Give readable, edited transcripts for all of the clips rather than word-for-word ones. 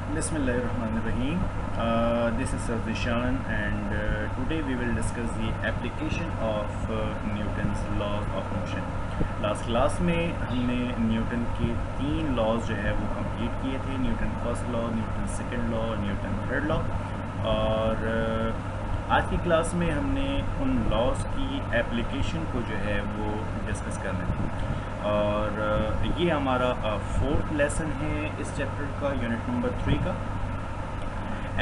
Bismillahirrahmanirrahim. This is Zishan, and today we will discuss the application of Newton's laws of motion. Last class में हमने Newton के 3 laws जो है वो complete किए थे, Newton first law, Newton second law और न्यूटन थर्ड लॉ। और आज की क्लास में हमने उन लॉज की एप्लीकेशन को जो है वो डिस्कस करना है। और ये हमारा 4th लेसन है इस चैप्टर का, यूनिट नंबर 3 का।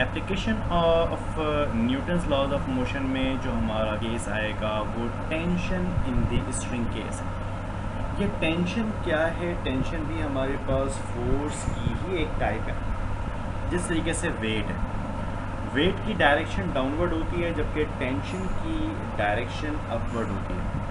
Application of Newton's laws of motion में जो हमारा केस आएगा वो tension in the string case है। ये टेंशन क्या है? टेंशन भी हमारे पास फोर्स की ही एक टाइप है। जिस तरीके से वेट है, वेट की डायरेक्शन डाउनवर्ड होती है जबकि टेंशन की डायरेक्शन अपवर्ड होती है।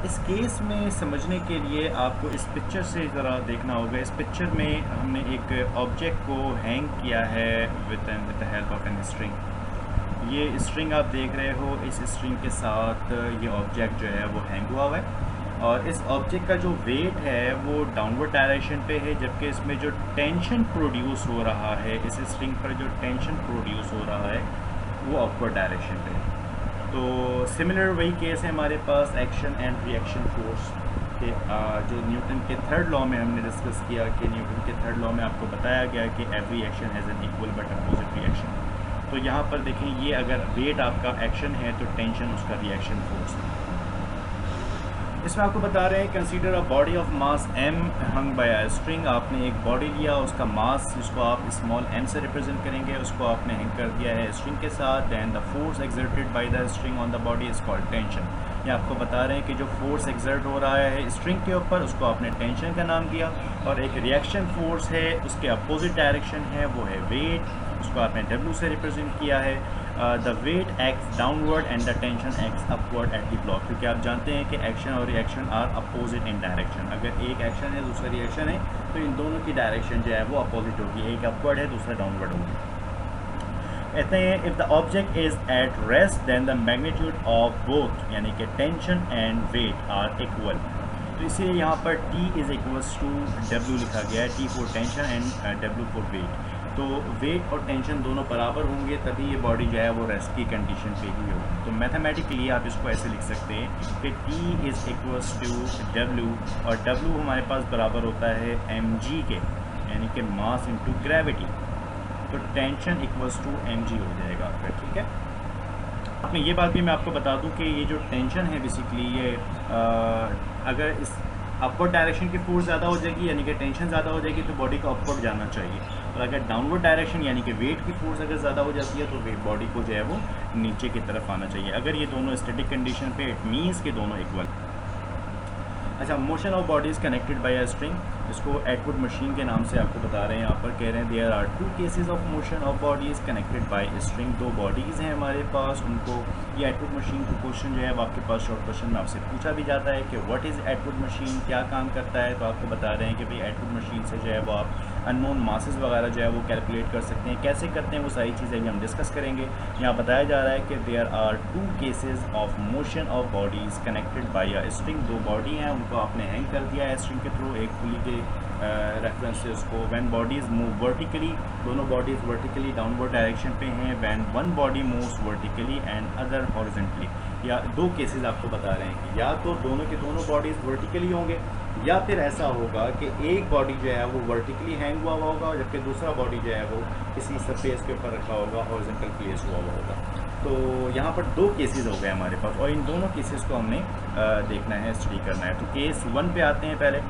इस केस में समझने के लिए आपको इस पिक्चर से ज़रा देखना होगा। इस पिक्चर में हमने एक ऑब्जेक्ट को हैंग किया है with the help of an string. ये स्ट्रिंग आप देख रहे हो, इस स्ट्रिंग के साथ ये ऑब्जेक्ट जो है वो हैंग हुआ हुआ है और इस ऑब्जेक्ट का जो वेट है वो डाउनवर्ड डायरेक्शन पे है, जबकि इसमें जो टेंशन प्रोड्यूस हो रहा है, इस स्ट्रिंग पर जो टेंशन प्रोड्यूस हो रहा है वो अपवर्ड डायरेक्शन पे है। तो सिमिलर वही केस है हमारे पास एक्शन एंड रिएक्शन फोर्स के, जो न्यूटन के थर्ड लॉ में हमने डिस्कस किया कि न्यूटन के थर्ड लॉ में आपको बताया गया कि every action has an equal but opposite reaction. तो यहाँ पर देखें, ये अगर वेट आपका एक्शन है तो टेंशन उसका रिएक्शन फोर्स है। इसमें आपको बता रहे हैं consider a body of mass m hung by a string. आपने एक बॉडी लिया, उसका मास जिसको आप स्मॉल m से रिप्रेजेंट करेंगे उसको आपने हैंग कर दिया है स्ट्रिंग के साथ। Then the force exerted by the string on the body is called tension. ये आपको बता रहे हैं कि जो फोर्स एक्सर्ट हो रहा है स्ट्रिंग के ऊपर उसको आपने टेंशन का नाम दिया। और एक रिएक्शन फोर्स है, उसके अपोजिट डायरेक्शन है, वो है वेट, उसको आपने W से रिप्रेजेंट किया है। The weight acts downward and the tension acts upward at the block, क्योंकि आप जानते हैं कि एक्शन और reaction are opposite in direction. अगर एक एक्शन है दूसरा रिएक्शन है तो इन दोनों की डायरेक्शन जो है वो अपोजिट होगी, एक अपवर्ड है दूसरा डाउनवर्ड होगी। कहते हैं if the object is at rest then the magnitude of both, यानी कि tension and weight are equal. तो इसीलिए यहाँ पर T is equals to W लिखा गया है, T for tension and W for weight. तो वेट और टेंशन दोनों बराबर होंगे तभी ये बॉडी जो है वो रेस्ट की कंडीशन पे ही होगी। तो मैथमेटिकली आप इसको ऐसे लिख सकते हैं कि T is equals to W, और W हमारे पास बराबर होता है mg के, यानी कि मास इनटू ग्रेविटी। तो टेंशन इक्वल्स टू mg हो जाएगा आपका, ठीक है। अपनी ये बात भी मैं आपको बता दूं कि ये जो टेंशन है बेसिकली ये अगर इस अपवर्ड डायरेक्शन की फोर्स ज़्यादा हो जाएगी यानी कि टेंशन ज़्यादा हो जाएगी तो बॉडी को अपवर्ड जाना चाहिए। और अगर डाउनवर्ड डायरेक्शन यानी कि वेट की फोर्स अगर ज़्यादा हो जाती है तो वेट बॉडी को जो है वो नीचे की तरफ आना चाहिए। अगर ये दोनों स्टैटिक कंडीशन पे इट मीन्स कि दोनों इक्वल। अच्छा, motion of body is connected by a string, इसको एटवुड मशीन के नाम से आपको बता रहे हैं। यहाँ पर कह रहे हैं there are 2 cases of motion of body is connected by string. 2 bodies हैं हमारे पास, उनको ये एटवुड मशीन का क्वेश्चन जो है वो आपके पास शॉर्ट क्वेश्चन में आपसे पूछा भी जाता है कि व्हाट इज़ एटवुड मशीन, क्या काम करता है। तो आपको बता रहे हैं कि भाई एटवुड मशीन से जो है वो आप अननोन मासेस वगैरह जो है वो कैलकुलेट कर सकते हैं। कैसे करते हैं वो सारी चीज़ें भी हम डिस्कस करेंगे। यहाँ बताया जा रहा है कि there are 2 cases of motion of bodies connected by a string. 2 body हैं, उनको आपने हैंग कर दिया है स्ट्रिंग के थ्रू एक पुली के रेफरेंस से उसको। व्हेन बॉडीज़ मूव वर्टिकली, दोनों बॉडीज़ वर्टिकली डाउनवर्ड डायरेक्शन पे हैं। When one body moves vertically and other horizontally. या 2 केसेस आपको बता रहे हैं कि या तो दोनों के दोनों बॉडीज़ वर्टिकली होंगे या फिर ऐसा होगा कि एक बॉडी जो है वो वर्टिकली हैंग हुआ होगा जबकि दूसरा बॉडी जो है वो किसी सरफेस के ऊपर रखा होगा, हॉरिजॉन्टल प्लेस हुआ होगा। तो यहाँ पर 2 केसेस हो गए हमारे पास और इन दोनों केसेस को हमने देखना है, स्टडी करना है। तो केस 1 पे आते हैं पहले।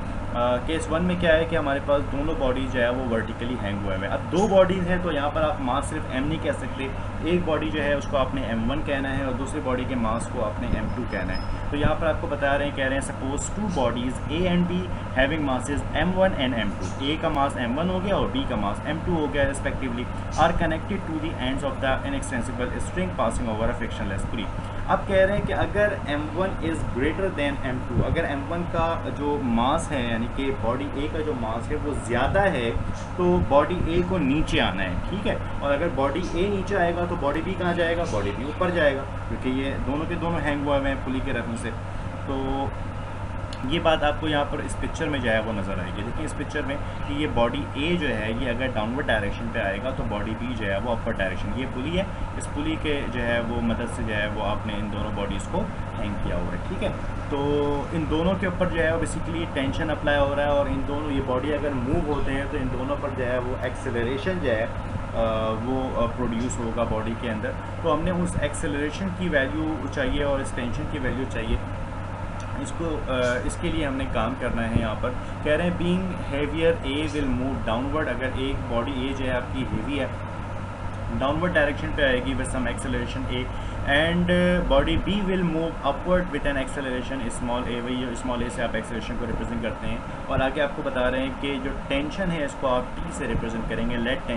केस 1 में क्या है कि हमारे पास दोनों बॉडीज जो है वो वर्टिकली हैंग हुए हैं। अब 2 बॉडीज़ हैं तो यहाँ पर आप मास सिर्फ m नहीं कह सकते। एक बॉडी जो है उसको आपने m1 कहना है और दूसरी बॉडी के मास को आपने m2 कहना है। तो यहाँ पर आपको बता रहे हैं, कह रहे हैं suppose 2 bodies A and B having masses m1 and m2। A का मास m1 हो गया और B का मास m2 हो गया respectively, are connected to the ends of the inextensible string passing over a frictionless pulley. अब कह रहे हैं कि अगर m1 is greater than m2, अगर m1 का जो मास है यानी कि बॉडी A का जो मास है वो ज़्यादा है तो बॉडी A को नीचे आना है, ठीक है। और अगर बॉडी A नीचे आएगा तो बॉडी B कहाँ जाएगा? बॉडी B ऊपर जाएगा, क्योंकि ये दोनों के दोनों हैंग हुए हैं पुली के रेफरेंस से। तो ये बात आपको यहाँ पर इस पिक्चर में जो है वो नज़र आएगी। देखिए इस पिक्चर में कि ये बॉडी ए जो है ये अगर डाउनवर्ड डायरेक्शन पे आएगा तो बॉडी बी जो है वो अपर डायरेक्शन, ये पुली है, इस पुली के जो है वो मदद से जो है वो आपने इन दोनों बॉडीज़ को हैंग किया हुआ है, ठीक है। तो इन दोनों के ऊपर जो है वो बेसिकली टेंशन अप्लाई हो रहा है और इन दोनों ये बॉडी अगर मूव होते हैं तो इन दोनों पर जो है वो एक्सेलरेशन जो है वो प्रोड्यूस होगा बॉडी के अंदर। तो हमने उस एक्सेलरेशन की वैल्यू चाहिए और इस टेंशन की वैल्यू चाहिए, इसके लिए हमने काम करना है। यहाँ पर कह रहे हैं being heavier A will move downward, अगर एक बॉडी ए जो है आपकी हेवी है डाउनवर्ड डायरेक्शन पे आएगी with some acceleration A, and body B will move upward with an acceleration small A, वही स्मॉल ए से आप एक्सेलरेशन को रिप्रेजेंट करते हैं। और आगे आपको बता रहे हैं कि जो टेंशन है इसको आप टी से रिप्रेजेंट करेंगे, let T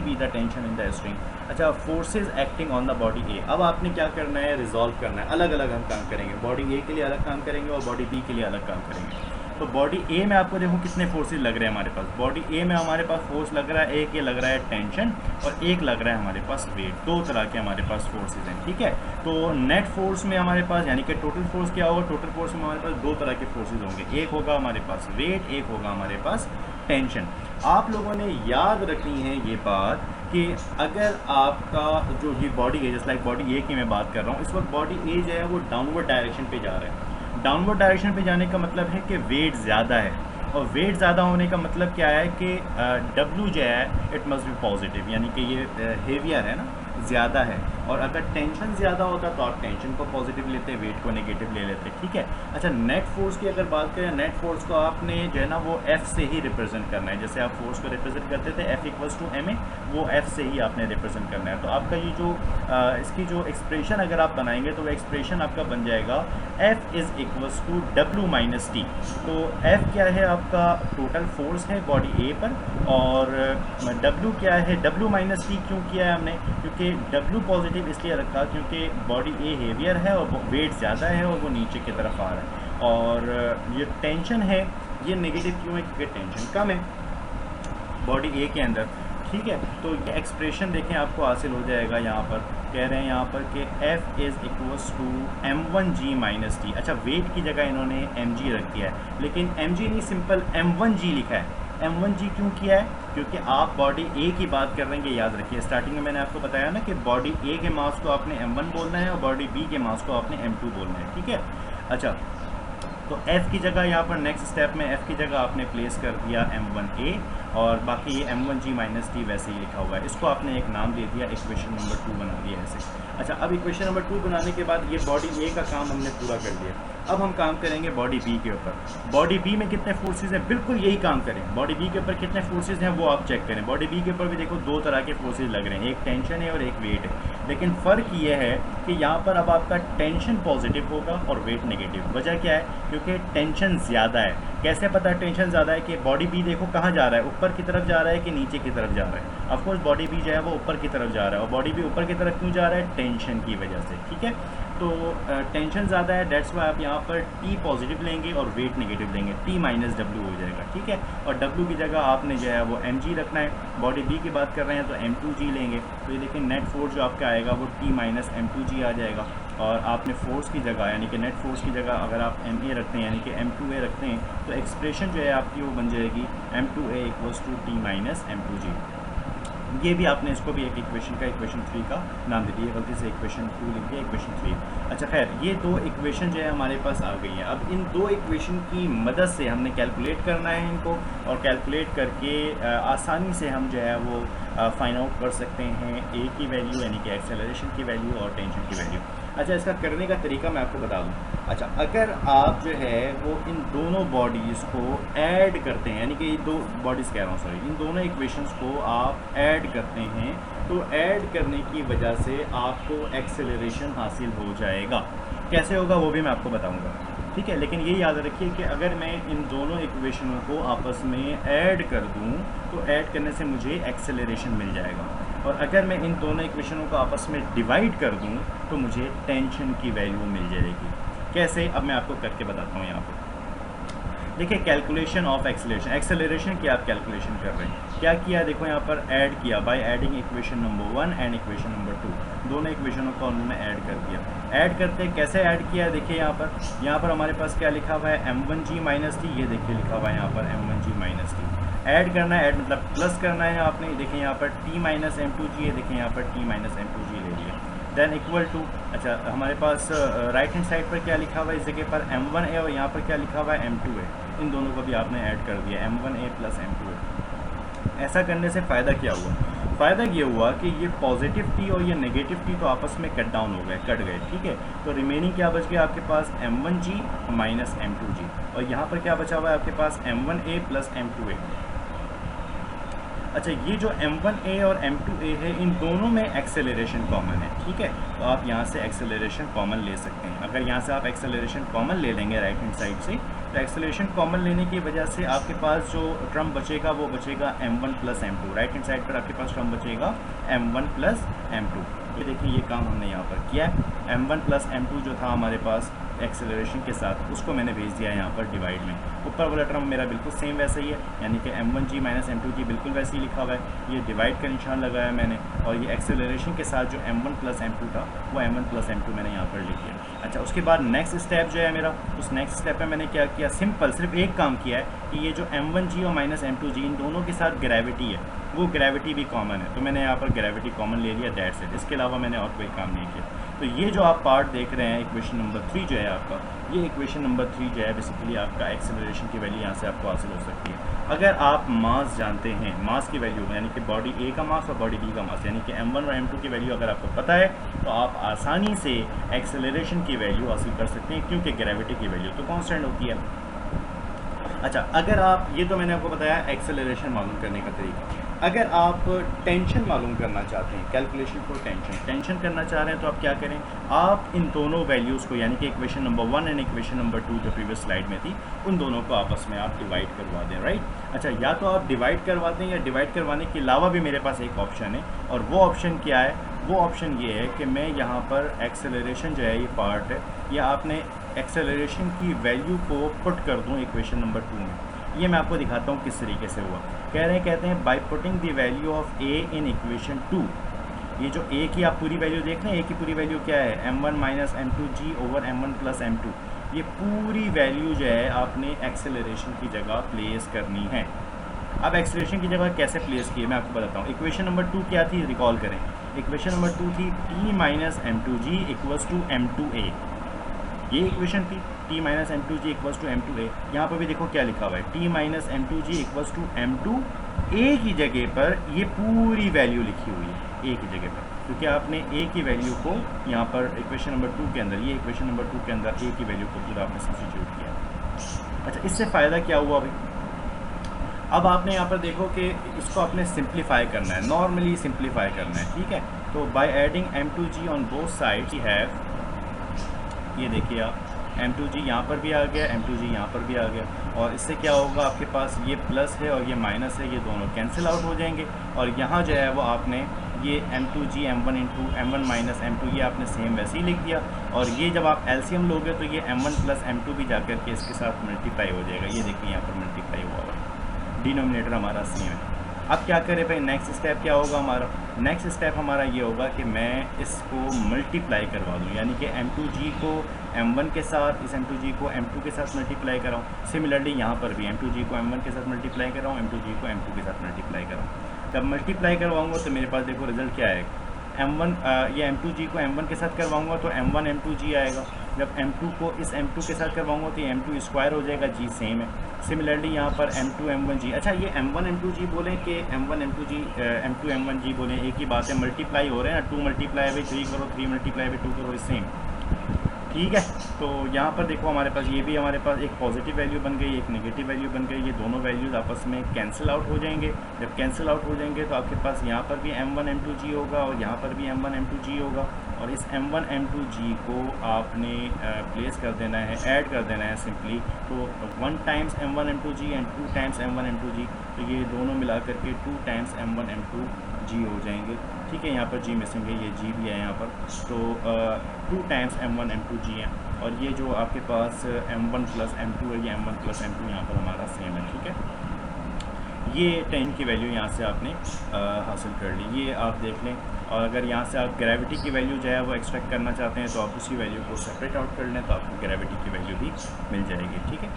be the tension in the string. अच्छा, forces acting on the body A, अब आपने क्या करना है, रिजॉल्व करना है, अलग अलग हम काम करेंगे, बॉडी ए के लिए अलग काम करेंगे और बॉडी बी के लिए अलग काम करेंगे। तो बॉडी ए में आपको देखो कितने फोर्सेज लग रहे हैं हमारे पास, बॉडी ए में हमारे पास फोर्स लग रहा है, एक ये लग रहा है टेंशन और एक लग रहा है हमारे पास वेट, दो तरह के हमारे पास फोर्सेज हैं, ठीक है। तो नेट फोर्स में हमारे पास यानी कि टोटल फोर्स क्या होगा, टोटल फोर्स में हमारे पास दो तरह के फोर्सेज होंगे, एक होगा हमारे पास वेट, एक होगा हमारे पास टेंशन। आप लोगों ने याद रखनी है ये बात कि अगर आपका जो ये बॉडी है, जैसे लाइक बॉडी ए की मैं बात कर रहा हूँ, इस वक्त बॉडी ए जो है वो डाउनवर्ड डायरेक्शन पे जा रहा है। डाउनवर्ड डायरेक्शन पे जाने का मतलब है कि वेट ज़्यादा है, और वेट ज़्यादा होने का मतलब क्या है कि W जो है इट मस्ट बी पॉजिटिव, यानी कि ये हेवियर है ना, ज़्यादा है। और अगर टेंशन ज़्यादा होता तो आप टेंशन को पॉजिटिव लेते, वेट को नेगेटिव ले लेते, ठीक है। अच्छा, नेट फोर्स की अगर बात करें, नेट फोर्स को आपने जो है ना वो F से ही रिप्रेजेंट करना है, जैसे आप फोर्स को रिप्रेजेंट करते थे F=ma, वो F से ही आपने रिप्रेजेंट करना है। तो आपका ये जो इसकी जो एक्सप्रेशन अगर आप बनाएंगे तो वो एक्सप्रेशन आपका बन जाएगा F=W - T। तो F क्या है, आपका टोटल फोर्स है बॉडी ए पर, और W क्या है, W - T क्यों किया है हमने, क्योंकि W पॉजिटिव इसलिए रखा क्योंकि बॉडी ए हेवियर है और वेट ज़्यादा है और वो नीचे की तरफ आ रहा है, और ये टेंशन है ये नेगेटिव क्यों है, क्योंकि टेंशन कम है बॉडी ए के अंदर, ठीक है। तो ये एक्सप्रेशन देखें आपको हासिल हो जाएगा। यहाँ पर कह रहे हैं यहाँ पर कि F=m1g - T। अच्छा, वेट की जगह इन्होंने mg रख दिया है, लेकिन mg नहीं, सिंपल m1g लिखा है। m1g क्यों किया है, क्योंकि आप बॉडी ए की बात कर रहे हैं, याद रखिए स्टार्टिंग में मैंने आपको बताया ना कि बॉडी ए के मास को आपने m1 बोलना है और बॉडी बी के मास को आपने m2 बोलना है, ठीक है। अच्छा, तो F की जगह यहाँ पर नेक्स्ट स्टेप में F की जगह आपने प्लेस कर दिया m1a, और बाकी ये m1g - T वैसे ही लिखा हुआ है, इसको आपने एक नाम दे दिया, इक्वेशन नंबर 2 बना दिया ऐसे। अच्छा, अब इक्वेशन नंबर 2 बनाने के बाद ये बॉडी ए का काम हमने पूरा कर लिया। अब हम काम करेंगे बॉडी बी के ऊपर। बॉडी बी में कितने फोर्सेज हैं, बिल्कुल यही काम करें, बॉडी बी के ऊपर कितने फोर्सेज हैं वो आप चेक करें। बॉडी बी के ऊपर भी देखो दो तरह के फोर्सेज लग रहे हैं, एक टेंशन है और एक वेट है, लेकिन फ़र्क ये है कि यहाँ पर अब आपका टेंशन पॉजिटिव होगा और वेट नेगेटिव। वजह क्या है, क्योंकि टेंशन ज़्यादा है। कैसे पता है टेंशन ज़्यादा है, कि बॉडी बी देखो कहाँ जा रहा है, ऊपर की तरफ जा रहा है कि नीचे की तरफ जा रहा है। ऑफकोर्स बॉडी बी जो है वो ऊपर की तरफ जा रहा है, और बॉडी बी ऊपर की तरफ क्यों जा रहा है, टेंशन की वजह से, ठीक है। तो टेंशन ज़्यादा है, डेट्स वाई आप यहाँ पर T पॉजिटिव लेंगे और वेट नेगेटिव लेंगे, T - W हो जाएगा, ठीक है। और W की जगह आपने जो है वो mg रखना है। बॉडी B की बात कर रहे हैं तो m2g लेंगे, तो ये देखिए नेट फोर्स जो आपका आएगा वो T - m2g आ जाएगा। और आपने फोर्स की जगह यानी कि नेट फोर्स की जगह अगर आप ma रखते हैं यानी कि m2a रखते हैं, तो एक्सप्रेशन जो है आपकी वो बन जाएगी m2a = T - m2g। ये भी आपने इसको भी एक इक्वेशन का इक्वेशन 3 का नाम दे दिया, गलती से इक्वेशन 2 लिख दिया, इक्वेशन 3। अच्छा खैर, ये दो इक्वेशन जो है हमारे पास आ गई हैं। अब इन दो इक्वेशन की मदद से हमने कैलकुलेट करना है इनको, और कैलकुलेट करके आसानी से हम जो है वो फाइंड आउट कर सकते हैं ए की वैल्यू यानी कि एक्सेलरेशन की वैल्यू और टेंशन की वैल्यू। अच्छा, इसका करने का तरीका मैं आपको बता दूं। अच्छा, अगर आप जो है वो इन दोनों बॉडीज़ को ऐड करते हैं, यानी कि ये दो बॉडीज़ कह रहा हूँ सॉरी, इन दोनों इक्वेशंस को आप ऐड करते हैं, तो ऐड करने की वजह से आपको एक्सेलरेशन हासिल हो जाएगा। कैसे होगा वो भी मैं आपको बताऊँगा, ठीक है। लेकिन ये याद रखिए कि अगर मैं इन दोनों इक्वेशनों को आपस में ऐड कर दूं तो ऐड करने से मुझे एक्सेलरेशन मिल जाएगा, और अगर मैं इन दोनों इक्वेशनों को आपस में डिवाइड कर दूं तो मुझे टेंशन की वैल्यू मिल जाएगी। कैसे, अब मैं आपको करके बताता हूँ यहाँ पर। देखिए कैलकुलेशन ऑफ एक्सेलरेशन, एक्सेलरेशन की आप कैलकुलेशन कर रहे हैं, क्या किया देखो यहाँ पर ऐड किया by adding equation number 1 and equation number 2, दोनों इक्वेशनों को उन्होंने ऐड कर दिया। ऐड करते कैसे ऐड किया देखिए यहाँ पर हमारे पास क्या लिखा हुआ है m1g माइनस टी, ये देखिए लिखा हुआ है यहाँ पर m1g माइनस टी। ऐड करना है, ऐड मतलब प्लस करना है आपने, देखिए यहाँ पर t माइनस m2g है, देखिए यहाँ पर t माइनस m2g ले लिया। देन इक्वल टू, अच्छा हमारे पास राइट हैंड साइड पर क्या लिखा हुआ है, इस जगह पर m1 है और यहाँ पर क्या लिखा हुआ है m2 है, इन दोनों को भी आपने ऐड कर दिया m1a प्लस m2a। ऐसा करने से फ़ायदा क्या हुआ, फ़ायदा ये हुआ कि ये पॉजिटिव टी और ये नेगेटिव टी तो आपस में कट डाउन हो गए, कट गए, ठीक है। तो रिमेनिंग क्या बच गया आपके पास m1g माइनस m2g, और यहाँ पर क्या बचा हुआ है आपके पास m1a प्लस m2a। अच्छा ये जो m1a और m2a है इन दोनों में एक्सेलरेशन कॉमन है, ठीक है। तो आप यहाँ से एक्सेलरेशन कॉमन ले सकते हैं। अगर यहाँ से आप एक्सेलरेशन कॉमन ले लेंगे राइट हैंड साइड से, तो एक्सेलरेशन कॉमन लेने की वजह से आपके पास जो टर्म बचेगा वो बचेगा m1 plus m2। Right hand side पर आपके पास टर्म बचेगा m1 प्लस m2। ये देखिए ये काम हमने यहाँ पर किया है, m1 प्लस m2 जो था हमारे पास एक्सेलरेशन के साथ, उसको मैंने भेज दिया यहाँ पर डिवाइड में। ऊपर वाला टर्म मेरा बिल्कुल सेम वैसा ही है, यानी कि m1g माइनस m2g बिल्कुल वैसे ही लिखा हुआ है, ये डिवाइड का निशान लगाया मैंने, और ये एक्सेलरेशन के साथ जो m1 प्लस m2 था वो m1 प्लस m2 मैंने यहाँ पर लिख दिया। अच्छा उसके बाद नेक्स्ट स्टेप जो है मेरा, उस नेक्स्ट स्टेप में मैंने क्या किया, सिंपल सिर्फ एक काम किया है कि ये जो m1g और माइनस m2g इन दोनों के साथ ग्रेविटी है, वो ग्रेविटी भी कॉमन है, तो मैंने यहाँ पर ग्रेविटी कॉमन ले लिया, दैट्स इट। इसके अलावा मैंने और कोई काम नहीं किया। तो ये जो आप पार्ट देख रहे हैं इक्वेशन नंबर 3 जो है आपका, ये इक्वेशन नंबर 3 जो है बेसिकली आपका एक्सेलरेशन की वैल्यू यहाँ से आपको हासिल हो सकती है। अगर आप मास जानते हैं, मास की वैल्यू यानी कि बॉडी ए का मास और बॉडी बी का मास, यानी कि m1 और m2 की वैल्यू अगर आपको पता है तो आप आसानी से एक्सेलरेशन की वैल्यू हासिल कर सकते हैं, क्योंकि ग्रेविटी की वैल्यू तो कांस्टेंट होती है। अच्छा अगर आप, ये तो मैंने आपको बताया एक्सेलरेशन मालूम करने का तरीका। अगर आप टेंशन मालूम करना चाहते हैं, कैलकुलेशन फॉर टेंशन करना चाह रहे हैं, तो आप क्या करें, आप इन दोनों वैल्यूज़ को यानी कि equation number 1 and equation number 2 जो प्रीवियस स्लाइड में थी, उन दोनों को आपस में आप डिवाइड करवा दें, राइट। अच्छा या तो आप डिवाइड करवा दें, या डिवाइड करवाने के अलावा भी मेरे पास एक ऑप्शन है, और वो ऑप्शन क्या है, वो ऑप्शन ये है कि मैं यहाँ पर एक्सेलरेशन जो है ये पार्ट है, या आपने एक्सेलरेशन की वैल्यू को पुट कर दूँ इक्वेशन नंबर 2 में। ये मैं आपको दिखाता हूँ किस तरीके से हुआ। कहते हैं by putting the value of a in equation 2। ये जो a की आप पूरी वैल्यू देख रहे हैं, a की पूरी वैल्यू क्या है, m1 minus m2g over m1 plus m2। ये पूरी वैल्यू जो है आपने एक्सेलरेशन की जगह प्लेस करनी है। अब एक्सेलरेशन की जगह कैसे प्लेस की है मैं आपको बताता हूँ। इक्वेशन नंबर 2 क्या थी, रिकॉल करें। इक्वेशन नंबर 2 थी t minus m2g equals to m2a, ये इक्वेशन थी t minus m2g equals to m2a। यहाँ पर भी देखो क्या लिखा हुआ है, t minus m2g equals to m2a की जगह पर ये पूरी वैल्यू लिखी हुई है a की जगह पर, क्योंकि आपने a की वैल्यू को यहाँ पर इक्वेशन नंबर 2 के अंदर, ये इक्वेशन नंबर 2 के अंदर a की वैल्यू को पूरा आपने सब्स्टिट्यूट किया। अच्छा इससे फ़ायदा क्या हुआ भाई, अब आपने यहाँ पर देखो कि इसको आपने सिंप्लीफाई करना है, नॉर्मली सिंप्लीफाई करना है, ठीक है। तो by adding m2g on both sides we have, ये देखिए आप m2g यहाँ पर भी आ गया, m2g यहाँ पर भी आ गया, और इससे क्या होगा आपके पास ये प्लस है और ये माइनस है, ये दोनों कैंसिल आउट हो जाएंगे, और यहाँ जो है वो आपने ये m2g m1 into m1 minus m2 ये आपने सेम वैसे ही लिख दिया, और ये जब आप एलसीएम लोगे तो ये m1 प्लस m2 भी जा कर के इसके साथ मल्टीप्लाई हो जाएगा। ये देखिए यहाँ पर मल्टीप्लाई हुआ है, डिनोमिनेटर हमारा सेम है। अब क्या करें भाई, नेक्स्ट स्टेप क्या होगा हमारा, नेक्स्ट स्टेप हमारा ये होगा कि मैं इसको मल्टीप्लाई करवा दूँ, यानी कि m2g को m1 के साथ, इस m2g को m2 के साथ मल्टीप्लाई कराऊँ। सिमिलरली यहाँ पर भी m2g को m1 के साथ मल्टीप्लाई कराऊँ, m2g को m2 के साथ मल्टीप्लाई कराऊँ। जब मल्टीप्लाई करवाऊँगा तो मेरे पास देखो रिजल्ट क्या है, m1 ये m2g को m1 के साथ करवाऊँगा तो m1 m2g आएगा, जब m2 को इस m2 के साथ करवाऊँगा तो ये m2 स्क्वायर हो जाएगा, g सेम है। सिमिलरली यहाँ पर m2 m1g, अच्छा ये m1 m2g बोलें कि m1 m2g m2 m1g बोलें, एक ही बात है, मल्टीप्लाई हो रहे हैं ना, 2 मल्टीप्लाई बाई 3 करो, 3 मल्टीप्लाई बाई 2 करो, इस सेम, ठीक है। तो यहाँ पर देखो हमारे पास ये भी हमारे पास एक पॉजिटिव वैल्यू बन गई, एक नेगेटिव वैल्यू बन गई, ये दोनों वैल्यूज़ आपस में कैंसिल आउट हो जाएंगे। जब कैंसिल आउट हो जाएंगे तो आपके पास यहाँ पर भी m1 m2g होगा और यहाँ पर भी m1 m2g होगा, और इस m1 m2g को आपने प्लेस कर देना है, ऐड कर देना है सिंपली। तो 1 times m1 m2g and 2 times m1 m2g, तो ये दोनों मिला करके 2 टाइम्स m1 m2g हो जाएंगे, ठीक है। यहाँ पर g मिसिंग है, ये g भी है यहाँ पर, तो 2 टाइम्स m1 m2g है। और ये जो आपके पास m1 प्लस m2 है, ये m1 प्लस m2 यहाँ पर हमारा सेम है, ठीक है। ये टेंशन की वैल्यू यहाँ से आपने हासिल कर ली, ये आप देख लें। और अगर यहाँ से आप ग्रेविटी की वैल्यू जो है वो एक्सट्रैक्ट करना चाहते हैं तो आप उसी वैल्यू को सेपरेट आउट कर लें, तो आपको ग्रेविटी की वैल्यू भी मिल जाएगी, ठीक है।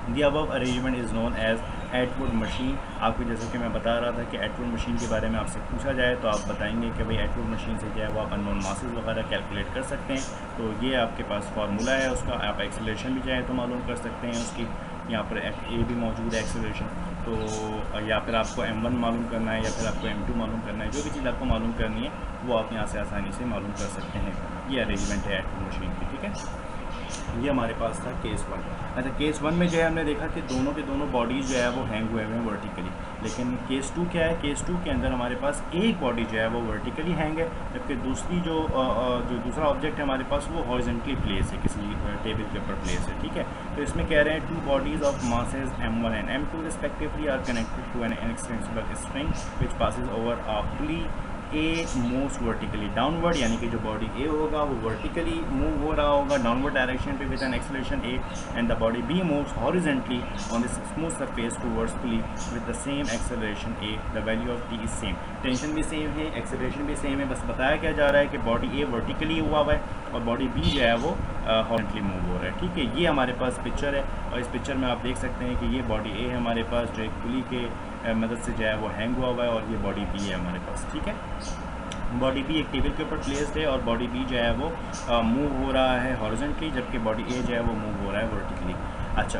The above arrangement is known as Atwood machine. आपको जैसे कि मैं बता रहा था कि एटवुड मशीन के बारे में आपसे पूछा जाए तो आप बताएंगे कि भाई एटवुड मशीन से जो है वो आप अननोन मासेस वगैरह कैलकुलेट कर सकते हैं। तो ये आपके पास फार्मूला है उसका, आप एक्सेलरेशन भी चाहें तो मालूम कर सकते हैं उसकी। यहाँ पर ए भी मौजूद है एक्सेलरेशन, तो या फिर आपको m1 मालूम करना है या फिर आपको m2 मालूम करना है, जो भी चीज़ आपको मालूम करनी है वो आप यहाँ से आसानी से मालूम कर सकते हैं। ये अरेंजमेंट है एटवुड मशीन की, ठीक है। ये हमारे पास था केस 1। अच्छा, केस 1 में जो है हमने देखा कि दोनों के दोनों बॉडीज़ जो है वो हैंग हुए हुए हैं वर्टिकली। लेकिन केस 2 क्या है, केस 2 के अंदर हमारे पास एक बॉडी जो है वो वर्टिकली हैंग है, जबकि दूसरी जो दूसरा ऑब्जेक्ट है हमारे पास वो हॉरिजॉन्टली प्लेस है, किसी टेबल के ऊपर प्लेस है, ठीक है। तो इसमें कह रहे हैं 2 bodies of masses m1 and m2 respectively are connected to an inextensible string which passes over a pulley A moves vertically downward, यानी कि जो बॉडी ए होगा वो वर्टिकली मूव हो रहा होगा डाउनवर्ड डायरेक्शन पे with an acceleration A, and the body B moves horizontally on this smooth surface towards pulley with the same acceleration a. The value of T is same, tension भी same है, acceleration भी same है। बस बताया क्या जा रहा है कि बॉडी ए वर्टिकली हुआ है और बॉडी बी जो है वो हॉरिजॉन्टली मूव हो रहा है, ठीक है। ये हमारे पास पिक्चर है और इस पिक्चर में आप देख सकते हैं कि ये बॉडी ए है हमारे पास जो एक पुली के मदद से जो है वो हैंग हुआ है, और ये बॉडी बी है हमारे पास, ठीक है। बॉडी बी एक टेबल के ऊपर प्लेस्ड है और बॉडी बी जो है वो मूव हो रहा है हॉरिजॉन्टली, जबकि बॉडी ए जो है वो मूव हो रहा है वर्टिकली। अच्छा,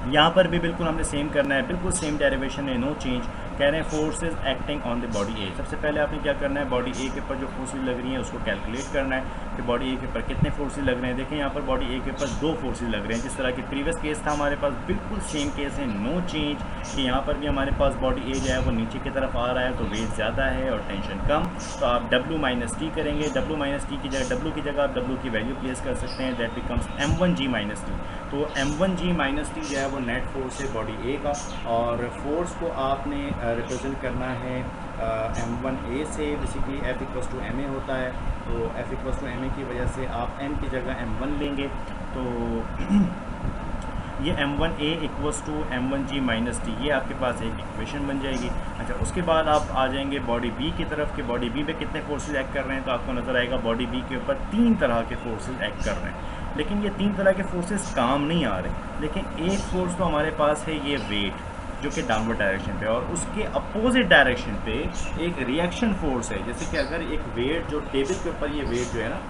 यहाँ पर भी बिल्कुल हमने सेम करना है, बिल्कुल सेम डेरिवेशन है, नो चेंज। कह रहे हैं forces acting on the body ए। सबसे पहले आपने क्या करना है, बॉडी ए के ऊपर जो फोर्सेज लग रही हैं उसको कैलकुलेट करना है कि बॉडी ए के ऊपर कितने फोर्सेज लग रहे हैं। देखें यहाँ पर बॉडी ए के ऊपर 2 फोर्सेज लग रहे हैं, जिस तरह की प्रीवियस केस था हमारे पास बिल्कुल सेम केस है, नो चेंज। कि यहाँ पर भी हमारे पास बॉडी ए जो है वो नीचे की तरफ आ रहा है तो वेट ज़्यादा है और टेंशन कम, तो आप W माइनस टी करेंगे। W माइनस टी की जगह W की जगह आप W की वैल्यू प्लेस कर सकते हैं, that becomes M1G minus T. तो M1G माइनस टी जो है वो नेट फोर्स है बॉडी ए का, और फोर्स को आपने रिप्रेजेंट करना है M1A से। Basically F equals to MA होता है, तो F इक्वल्स टू MA की वजह से आप M की जगह M1 लेंगे, तो ये M1A equals to M1G minus T, ये आपके पास एक इक्वेशन बन जाएगी। अच्छा, उसके बाद आप आ जाएंगे बॉडी बी की तरफ कि बॉडी बी पे कितने फोर्सेज एक्ट कर रहे हैं, तो आपको नज़र आएगा बॉडी बी के ऊपर 3 तरह के फोर्सेज एक्ट कर रहे हैं। लेकिन ये 3 तरह के फोर्सेस काम नहीं आ रहे, लेकिन एक फोर्स तो हमारे पास है ये वेट, जो कि डाउनवर्ड डायरेक्शन पे, और उसके अपोजिट डायरेक्शन पे एक रिएक्शन फोर्स है। जैसे कि अगर एक वेट जो टेबल के ऊपर, ये वेट जो है ना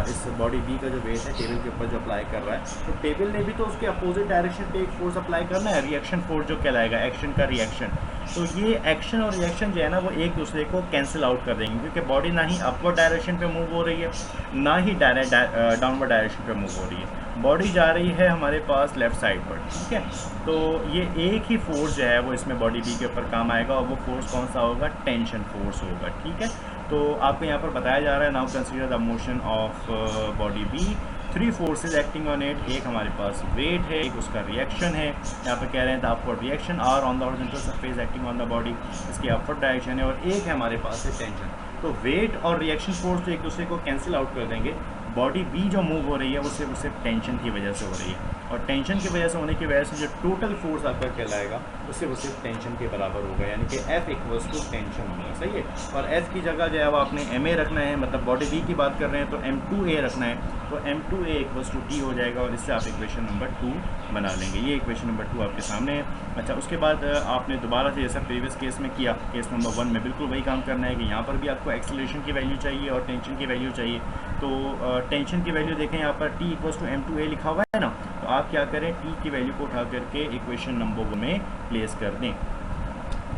इस बॉडी बी का जो वेट है टेबल के ऊपर जो अप्लाई कर रहा है, तो टेबल ने भी तो उसके अपोजिट डायरेक्शन पे एक फोर्स अप्लाई करना है, रिएक्शन फोर्स जो कहलाएगा एक्शन का रिएक्शन। तो ये एक्शन और रिएक्शन जो है ना वो एक दूसरे को कैंसिल आउट कर देंगे, क्योंकि बॉडी ना ही अपवर्ड डायरेक्शन पे मूव हो रही है ना ही डाउनवर्ड डायरेक्शन पे मूव हो रही है, बॉडी जा रही है हमारे पास लेफ़्ट साइड पर, ठीक है। तो ये एक ही फोर्स जो है वो इसमें बॉडी बी के ऊपर काम आएगा, और वो फोर्स कौन सा होगा, टेंशन फोर्स होगा, ठीक है। तो आपको यहाँ पर बताया जा रहा है, now consider the motion of body B, 3 forces acting on it. एक हमारे पास वेट है, एक उसका रिएक्शन है, यहाँ पर कह रहे हैं the upward reaction R on the horizontal surface acting on the body, इसकी अपवर्ड डायरेक्शन है, और एक है हमारे पास है टेंशन। तो वेट और रिएक्शन फोर्स तो एक दूसरे को कैंसिल आउट कर देंगे, बॉडी बी जो मूव हो रही है वो सिर्फ टेंशन की वजह से हो रही है, और टेंशन की वजह से होने की वजह से जो टोटल फोर्स आपका कहलाएगा वो सिर्फ टेंशन के बराबर होगा, यानी कि F इक्वल्स टू टेंशन होगा, सही है। और F की जगह जो है वो आपने MA रखना है, मतलब बॉडी बी की बात कर रहे हैं तो M2A रखना है, तो M2A इक्वल्स टू T हो जाएगा, और इससे आप इक्वेशन नंबर 2 बना लेंगे। ये इक्वेशन नंबर 2 आपके सामने है। अच्छा, उसके बाद आपने दोबारा से जैसा प्रीवियस केस में किया, केस नंबर 1 में बिल्कुल वही काम करना है कि यहाँ पर भी आपको एक्सेलरेशन की वैल्यू चाहिए और टेंशन की वैल्यू चाहिए। तो टेंशन की वैल्यू देखें यहाँ पर T इक्वल्स टू M2A लिखा हुआ है ना, तो आप क्या करें, T की वैल्यू को उठा करके इक्वेशन नंबर 1 में प्लेस कर दें।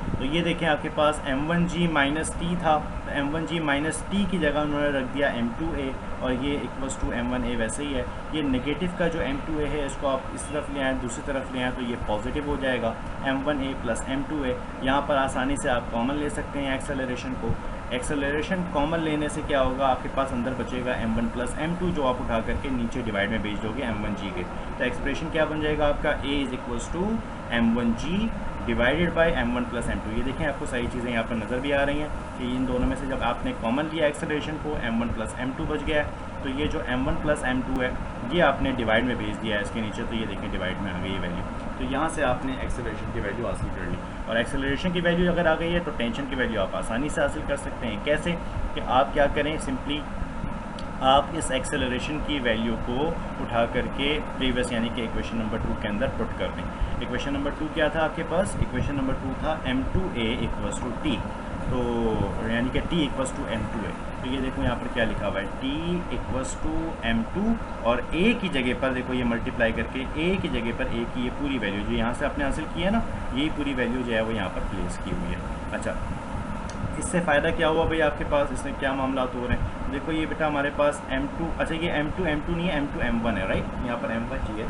तो ये देखें आपके पास M1G माइनस टी था, तो M1G माइनस टी की जगह उन्होंने रख दिया M2A, और ये इक्वल्स टू M1A वैसे ही है। ये नेगेटिव का जो M2A है इसको आप इस तरफ ले आएँ, दूसरी तरफ ले आएँ तो ये पॉजिटिव हो जाएगा, M1A प्लस M2A। यहाँ पर आसानी से आप कॉमन ले सकते हैं एक्सेलरेशन को। एक्सेलरेशन कॉमन लेने से क्या होगा, आपके पास अंदर बचेगा M1 प्लस M2, जो आप उठा करके नीचे डिवाइड में भेज दोगे M1G के। तो एक्सप्रेशन क्या बन जाएगा आपका, A is equals to M1G divided by M1 plus M2। ये देखें आपको सारी चीज़ें यहाँ पर नज़र भी आ रही हैं कि इन दोनों में से जब आपने कॉमन लिया एक्सेलरेशन को, M1 प्लस M2 बच गया है, तो ये जो m1 प्लस m2 है ये आपने डिवाइड में भेज दिया है इसके नीचे, तो ये देखें डिवाइड में आ गई ये वैल्यू। तो यहाँ से आपने एक्सेलरेशन की वैल्यू हासिल कर ली, और एक्सेलरेशन की वैल्यू अगर आ गई है तो टेंशन की वैल्यू आप आसानी से हासिल कर सकते हैं। कैसे कि आप क्या करें, सिंपली आप इस एक्सेलरेशन की वैल्यू को उठा करके प्रीवियस यानी कि इक्वेशन नंबर 2 के अंदर पुट कर दें। इक्वेशन नंबर 2 क्या था आपके पास? इक्वेशन नंबर 2 था m2a इक्वल्स टू t, तो यानी कि t इक्वल्स टू m2a। तो ये देखो यहाँ पर क्या लिखा हुआ है, t इक्वल्स टू m2, और a की जगह पर देखो ये मल्टीप्लाई करके a की जगह पर a की ये पूरी वैल्यू जो यहाँ से आपने हासिल की है ना, ये पूरी वैल्यू जो है वो यहाँ पर प्लेस की हुई है। अच्छा, इससे फ़ायदा क्या हुआ भाई आपके पास, इसमें क्या मामला हो रहे हैं? देखो ये बेटा हमारे पास m2, अच्छा ये m2 नहीं है, m2 m1 है, राइट। यहाँ पर m1 जी है,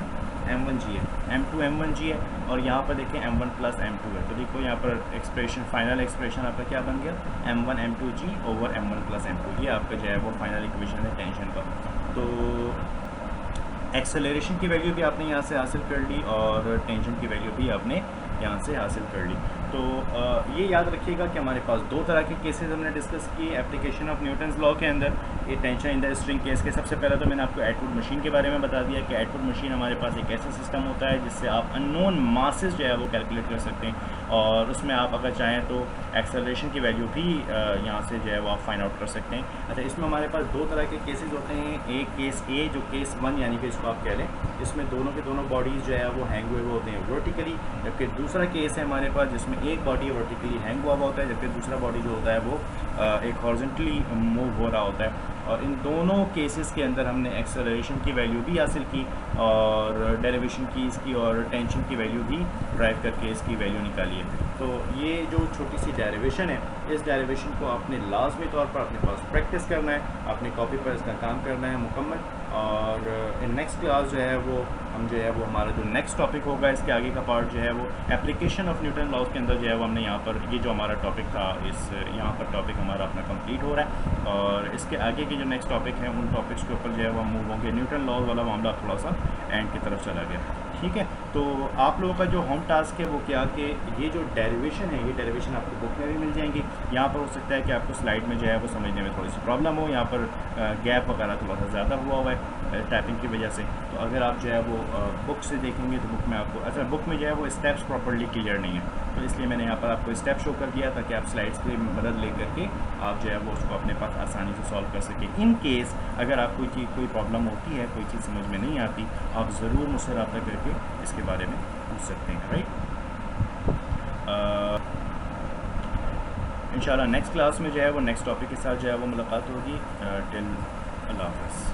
m1 जी है, m2 m1 जी है, और यहाँ पर देखें m1 प्लस m2 है। तो देखो यहाँ पर एक्सप्रेशन, फाइनल एक्सप्रेशन आपका क्या बन गया, m1 m2 जी ओवर m1 प्लस m2, ये आपका जो है वो फाइनल इक्वेशन है टेंशन का। तो एक्सेलरेशन की वैल्यू भी आपने यहाँ से हासिल कर ली, और टेंशन की वैल्यू भी आपने यहाँ से हासिल कर ली। तो ये याद रखिएगा कि हमारे पास दो तरह के केसेस हमने डिस्कस किए एप्लीकेशन ऑफ न्यूटन्स लॉ के अंदर। ये tension in the string case के सबसे पहले तो मैंने आपको एटवुड मशीन के बारे में बता दिया कि एटवुड मशीन हमारे पास एक ऐसा सिस्टम होता है जिससे आप अननोन मासेस जो है वो कैलकुलेट कर सकते हैं, और उसमें आप अगर चाहें तो एक्सेलरेशन की वैल्यू भी यहाँ से जो है वो आप फाइंड आउट कर सकते हैं। अच्छा, इसमें हमारे पास दो तरह के केसेस होते हैं। एक केस ए जो केस 1 यानी कि इसको आप कह लें, इसमें दोनों के दोनों बॉडीज़ जो है वो हैंग हुए हुए होते हैं वर्टिकली, जबकि दूसरा केस है हमारे पास जिसमें एक बॉडी वर्टिकली हैंग हुआ होता है, जबकि दूसरा बॉडी जो होता है वो एक हॉरिजॉन्टली मूव हो रहा होता है। और इन दोनों केसेस के अंदर हमने एक्सेलरेशन की वैल्यू भी हासिल की, और डेरिवेशन की इसकी, और टेंशन की वैल्यू भी ड्राइव करके इसकी वैल्यू निकाली है। तो ये जो छोटी सी डेरिवेशन है, इस डेरिवेशन को आपने लाजमी तौर पर अपने पास प्रैक्टिस करना है, अपने कॉपी पर इसका काम करना है मुकम्मल। और इन नेक्स्ट क्लास जो है वो हम जो है वो हमारा जो नेक्स्ट टॉपिक होगा, इसके आगे का पार्ट जो है वो एप्लीकेशन ऑफ न्यूटन लॉज के अंदर जो है वो हमने यहाँ पर ये जो हमारा टॉपिक था, इस यहाँ पर टॉपिक हमारा अपना कंप्लीट हो रहा है, और इसके आगे के जो नेक्स्ट टॉपिक हैं उन टॉपिक्स के ऊपर जो है वो हम मूव होंगे। न्यूटन लॉज वाला मामला थोड़ा सा एंड की तरफ चला गया, ठीक है। तो आप लोगों का जो होम टास्क है वो क्या कि ये जो डेरिवेशन है, ये डेरिवेशन आपको बुक में भी मिल जाएंगी। यहाँ पर हो सकता है कि आपको स्लाइड में जो है वो समझने में थोड़ी सी प्रॉब्लम हो, यहाँ पर गैप वगैरह थोड़ा सा ज़्यादा हुआ है टाइपिंग की वजह से। तो अगर आप जो है वो बुक से देखेंगे तो बुक में आपको, अच्छा बुक में जो है वो स्टेप्स प्रॉपर्ली क्लियर नहीं है, तो इसलिए मैंने यहाँ पर आपको स्टेप शो कर दिया ताकि आप स्लाइड्स की मदद ले करके आप जो है वो उसको अपने पास आसानी से सॉल्व कर सकें। इन केस अगर आप कोई प्रॉब्लम होती है, कोई चीज़ समझ में नहीं आती, आप ज़रूर मुझसे रब्ता करके इसके बारे में पूछ सकते हैं, राइट। इंशाल्लाह नेक्स्ट क्लास में जो है वो नेक्स्ट टॉपिक के साथ जो है वो मुलाकात होगी। टिल अल्लाह हाफ़िज़।